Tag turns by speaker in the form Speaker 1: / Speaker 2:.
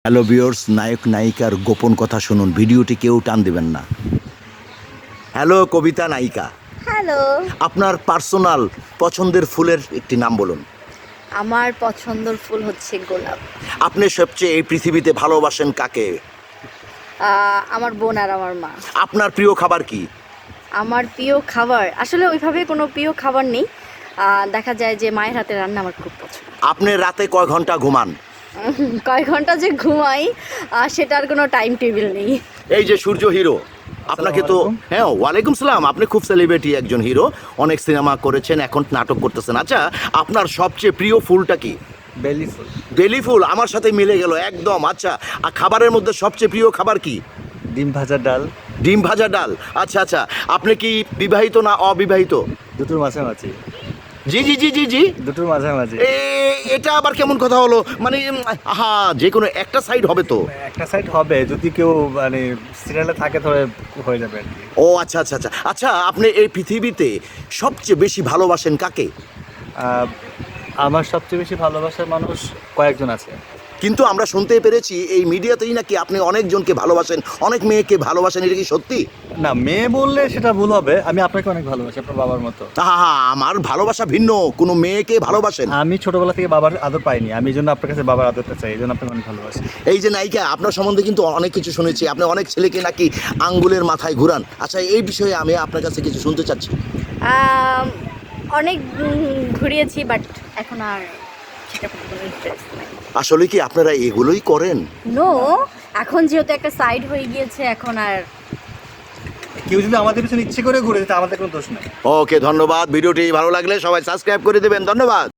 Speaker 1: Hello viewers, নায়ক নায়িকার গোপন কথা শুনুন, ভিডিওটি কেউ টান দিবেন না। হ্যালো কবিতা নায়িকা,
Speaker 2: হ্যালো।
Speaker 1: আপনার পার্সোনাল পছন্দের ফুলের একটি নাম বলুন।
Speaker 2: আমার পছন্দের ফুল হচ্ছে গোলাপ।
Speaker 1: আপনি সবচেয়ে এই পৃথিবীতে ভালোবাসেন কাকে?
Speaker 2: আমার বোন আর আমার মা।
Speaker 1: আপনার প্রিয় খাবার কি?
Speaker 2: আমার প্রিয় খাবার আসলে ওইভাবে কোনো প্রিয় খাবার নেই। দেখা যায় যে মায়ের হাতের রান্না আমার খুব পছন্দ।
Speaker 1: আপনি রাতে কয় ঘন্টা ঘুমান?
Speaker 2: কয় ঘন্টা যে ঘুমাই সেটার কোনো টাইম টেবিল নেই।
Speaker 1: এই যে সূর্য হিরো, আপনাকে তো হ্যাঁ, ওয়ালাইকুম সালাম। আপনি খুব সেলিব্রিটি একজন হিরো, অনেক সিনেমা করেছেন, এখন নাটক করতেছেন। আচ্ছা, আপনার সবচেয়ে প্রিয় ফুলটা কি?
Speaker 3: বেলি ফুল।
Speaker 1: বেলি ফুল আমার সাথে মিলে গেল একদম। আচ্ছা, আর খাবারের মধ্যে সবচেয়ে প্রিয় খাবার কি?
Speaker 3: ডিম ভাজা ডাল।
Speaker 1: ডিম ভাজা ডাল। আচ্ছা আচ্ছা, আপনি কি বিবাহিত না অবিবাহিত?
Speaker 3: দুটোর মাঝামাঝি।
Speaker 1: জি জি জি জি জি।
Speaker 3: দুটোর মাঝামাঝি।
Speaker 1: এটা আবার কেমন কথা হলো? মানে আহা, যে কোনো একটা সাইড হবে তো।
Speaker 3: একটা সাইড হবে, যদি কেউ মানে সিরিয়ালে থাকে তাহলে হয়ে যাবে আর কি।
Speaker 1: ও আচ্ছা আচ্ছা আচ্ছা আচ্ছা, আপনি এই পৃথিবীতে সবচেয়ে বেশি ভালোবাসেন কাকে?
Speaker 3: আমার সবচেয়ে বেশি ভালোবাসার মানুষ কয়েকজন আছে।
Speaker 1: কিন্তু আমরা শুনতে পেরেছি এই মিডিয়াতেই নাকি আপনি অনেকজনকে ভালোবাসেন, অনেক মেয়েকে ভালোবাসেন, এটা কি সত্যি?
Speaker 3: না, মেয়ে বললে সেটা ভুল হবে। আমি আপনাকে অনেক ভালোবাসি, আপনার বাবার মতো।
Speaker 1: হ্যাঁ, আমার ভালোবাসা ভিন্ন। কোনো মেয়েকে ভালোবাসেন?
Speaker 3: আমি ছোটবেলা থেকে বাবার আদর পাইনি, আমি এই জন্য আপনার কাছে বাবার আদরটা চাই, এই জন্য আপনাকে অনেক ভালোবাসি।
Speaker 1: এই যে নায়িকা, আপনার সম্বন্ধে কিন্তু অনেক কিছু শুনেছি, আপনি অনেক ছেলেকে নাকি আঙ্গুলের মাথায় ঘুরান। আচ্ছা, এই বিষয়ে আমি আপনার কাছে কিছু শুনতে চাচ্ছি।
Speaker 2: অনেক ঘুরিয়েছি, বাট এখন আর সেটা কোনো ইন্টারেস্ট নাই।
Speaker 1: আসলে কি আপনারা এগুলোই করেন?
Speaker 2: নো, এখন যেহেতু একটা সাইড হয়ে গিয়েছে, এখন আর
Speaker 3: কেউ যদি আমাদের পিছনে ইচ্ছে করে ঘুরে, তা আমাদের কোনো দোষ নেই।
Speaker 1: ওকে, ধন্যবাদ। ভিডিওটি ভালো লাগলে সবাই সাবস্ক্রাইব করে দেবেন। ধন্যবাদ।